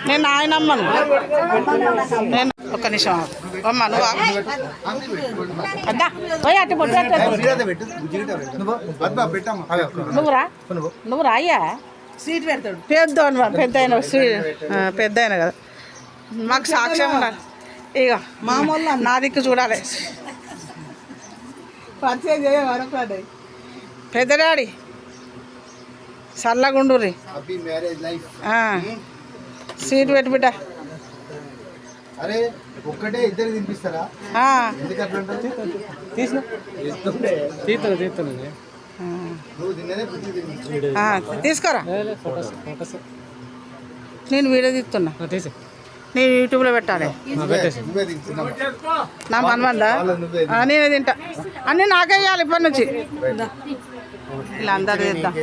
నేను ఆయనమ్మను. నేను ఒక్క నిమిషం అమ్మ నువ్వు అద్దా పోయి అట్టు నువ్వురా నువ్వురా అయ్యా స్వీట్ పెడతాడు. పెద్ద అయిన కదా మాకు సాక్ష్యం ఉండాలి. ఇక మామూలు నా దిక్కు చూడాలి. పరిచయం చేయ వరకు పెద్ద డాడీ చల్లగుండూరి స్వీట్ పెట్టు బిడ్డ. అరే ఒక్కటే ఇద్దరు తినిపిస్తారా? తీసుకోరా నేను వీడియో తీస్తున్నా. నేను యూట్యూబ్లో పెట్టాలి. నా మనమందా నేనే తింటా అన్నీ నాకే ఇవ్వాలి ఇప్పటి నుంచి. ఇలా అందరు తిద్దాం.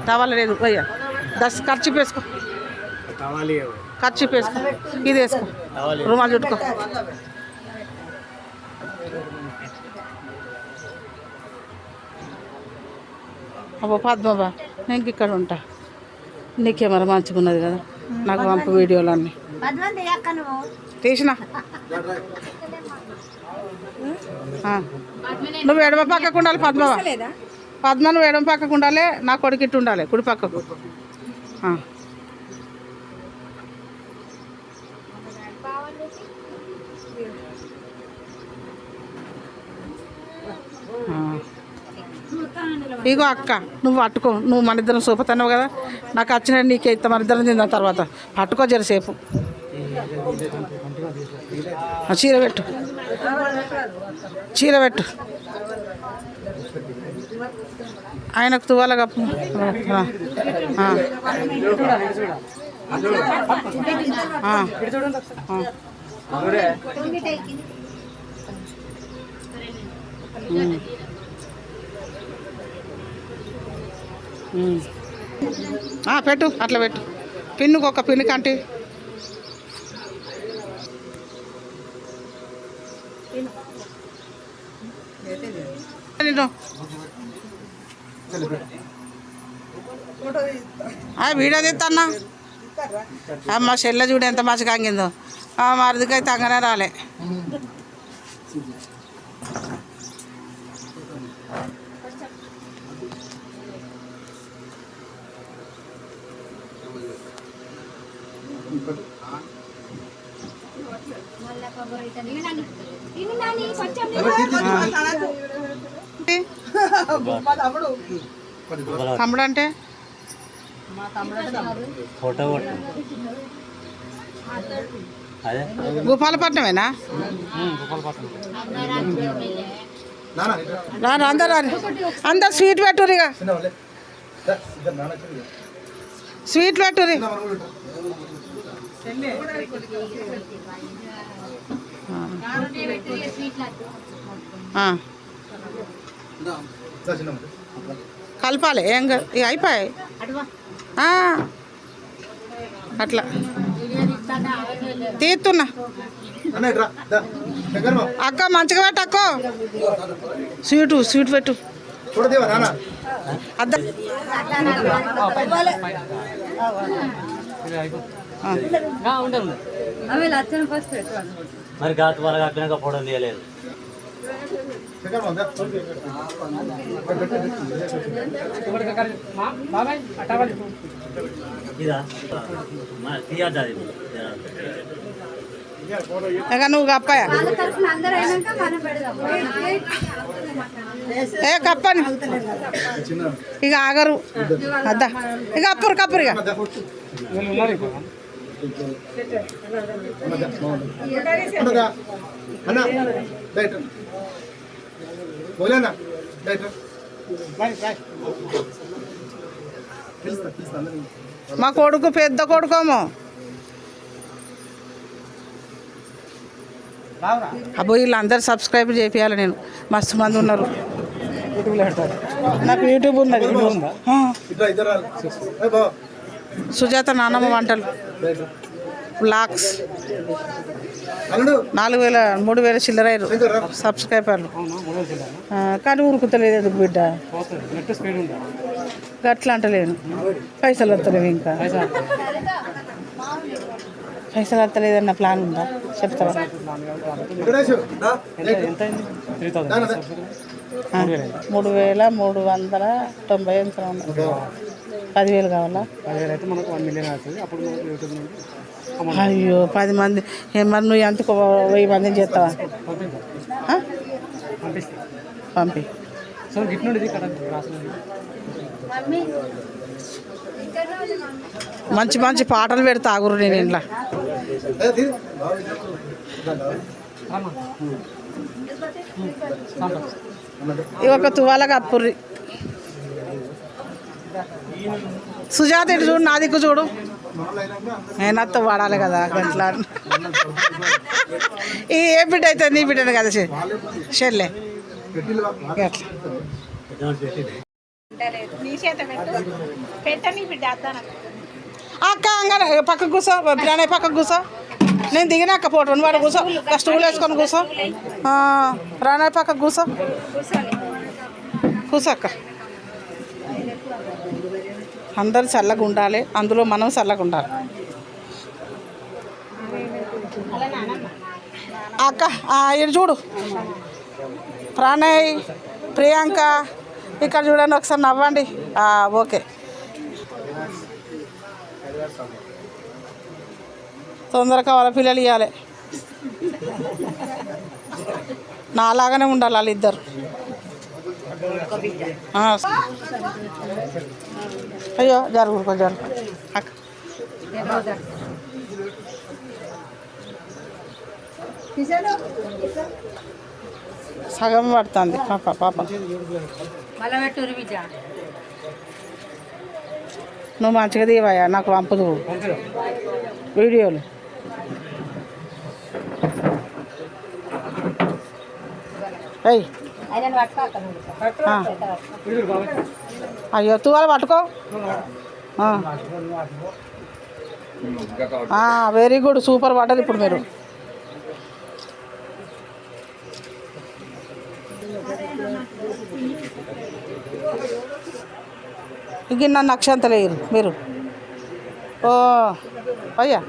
టవల్ లేదు పోయా ఖర్చు వేసుకో ఖర్చు వేసుకో ఇది వేసుకో రుమాలు చుట్టుకో. అబ్బో పద్మబా నేను ఇక్కడ ఉంటా. నీ కెమెరా మంచిగా ఉన్నది కదా నాకు పంపు వీడియోలు అన్నీ తీసిన. నువ్వు ఎడమ పక్కకు ఉండాలి పద్మవా. పద్మ నువ్వు ఎడమ పక్కకు ఉండాలి. నా కొడుకు ఇట్టు ఉండాలి కుడి పక్కకు. ఇగో అక్క నువ్వు పట్టుకో. నువ్వు మన ఇద్దరం సూపతన్నావు కదా నాకు వచ్చిన నీకే ఇస్తా. మన ఇద్దరం తిందాం తర్వాత. పట్టుకో జరసేపు. చీర పెట్టు చీర పెట్టు ఆయనకు తువ్వాల కప్పు. పెట్టు అట్లా పెట్టు. పిన్నుకు ఒక పిన్ను కంటి వీడియో తీస్తాన్నా. మా చెల్లె చూడు ఎంత మంచిగా అంగిందో. మరిదికైతే అంగనే రాలే. తమ్ముడు అంటే గోపాలపట్నమేనా? అందరు అందరు స్వీట్ పెట్టుర్రు. ఇక స్వీట్ పెట్టుర్రి. కలపాలి ఏం ఇక అయిపోయాయి. అట్లా తీస్తున్నా. అక్క మంచిగా పెట్టు అక్క. స్వీట్ పెట్టు. అద్ద మరి గాతు వాళ్ళకి అట్లా ఫోటోలు తీయలేదు. ఇక నువ్వు కప్పాయా ఏ కప్పని ఇక ఆగరు. అద్దా ఇక కప్పురు ఇక మా కొడుకు పెద్ద కొడుకోమో. అబ్బో వీళ్ళందరూ సబ్స్క్రైబ్ చేయాలి. నేను మస్తు మంది ఉన్నారు. నాకు యూట్యూబ్ ఉన్నది. సుజాత నానమ్మ వంటలు బ్లాగ్స్ అల్లుడు 3,000 చిల్లరైరు సబ్స్క్రైబర్లు. కానీ ఊరుకుతలేదు ఎందుకు బిడ్డ, అట్లా అంటలేను. పైసలు వస్తలేవు, ఇంకా పైసలు వస్తలేదన్న ప్లాన్ ఉందా చెప్తావా? వెంకటేష్ 3,390 ఎంత ఉంది? 10,000 కావాలా? అయ్యో 10 మంది మరి నువ్వు ఎంతకు 1000 మందిని చేస్తావా? పంపి మంచి మంచి పాటలు పెడతా ఆగురు నేను ఇంట్లో. ఒక తువాల కప్పుర్రి. సుజాత ఇటు చూడు, నా దిక్కు చూడు. నేనత్త వాడాలి కదా గట్లా. ఈ ఏ బిడ్డ అయితే నీ బిడ్డను కదా చెల్లె అట్లా. అక్క అంగన పక్కకు కూర్చో, ప్రణయ్ పక్కకు కూర్చో. నేను దిగినాక ఫోటో వాడు కూర్చో, స్టూల్ వేసుకొని కూర్చో. ప్రణయ్ పక్కకు కూర్చో, కూర్చో అక్క. అందరు చల్లగా ఉండాలి, అందులో మనం చల్లగా ఉండాలి. అక్క ఇటు చూడు, ప్రణయ్, ప్రియాంక ఇక్కడ చూడండి, ఒకసారి నవ్వండి. ఓకే, తొందరగా వాళ్ళ పిల్లలు ఇవ్వాలి. నాలాగానే ఉండాలి వాళ్ళిద్దరు. అయ్యో జరుగు కొంచెం అక్క. సగం పడుతుంది పాప. నువ్వు మంచిగా తీవయ్యా, నాకు పంపుదు వీడియోలు. అయ్యి అయ్యో తువాల పట్టుకో. వెరీ గుడ్, సూపర్ పడ్డది ఇప్పుడు మీరు. గిన్నె నక్షంతలేరు మీరు. ఓ అయ్యా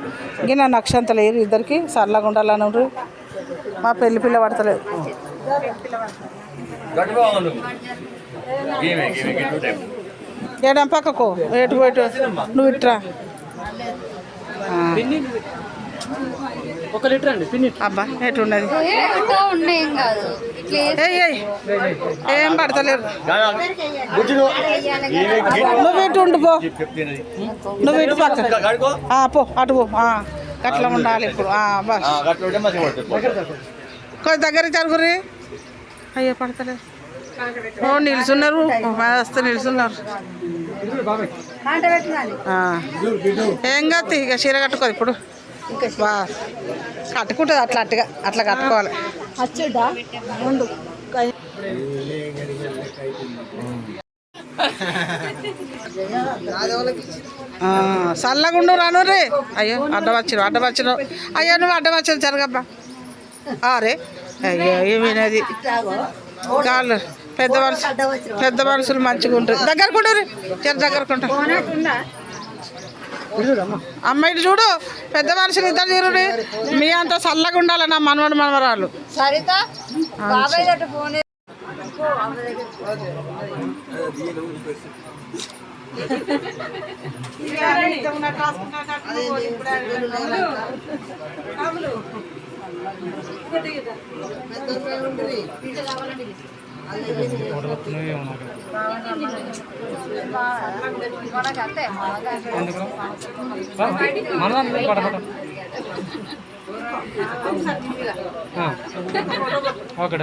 గిన్నె నక్షంతలేరు, ఇద్దరికి చల్లగా ఉండాలని ఉండ్రు. మా పెళ్లి పిల్ల పడతలేదు. ఏడం పక్కకు ఎటు పోయిటు నువ్వు ఇట్రా. 1 లీటర్ అండి పిన్ని. అబ్బా ఎటున్నది, ఏం పడతలేరు. నువ్వు ఇటు ఉండిపో, నువ్వు ఇటు పక్క పో, అటు పో. అట్లా ఉండాలి ఇప్పుడు. బస్ కొంచెం దగ్గరికి జరుగురి. అయ్యో పడతలేదు. ఓ నిల్చున్నారు, వస్తే నిల్చున్నారు. ఏం కాదు, ఇక చీర కట్టుకో ఇప్పుడు. కట్టుకుంటుంది అట్లా కట్టుకోవాలి. చల్లగుండు రాను రే. అయ్యో అడ్డవచ్చిన అయ్యో నువ్వు అడ్డవచ్చిన జరగబ్బా. రే అయ్యో ఏమినది కాళ్ళు పెద్ద మనుషులు మంచిగా ఉంటారు. దగ్గరకుండు రే, దగ్గరకుంటా. అమ్మాయి చూడు, పెద్ద మనుషులు ఇద్దరు తీరుడి. మీ అంతా చల్లగా ఉండాలి నా మనవడు మనవరాలు. ఓకే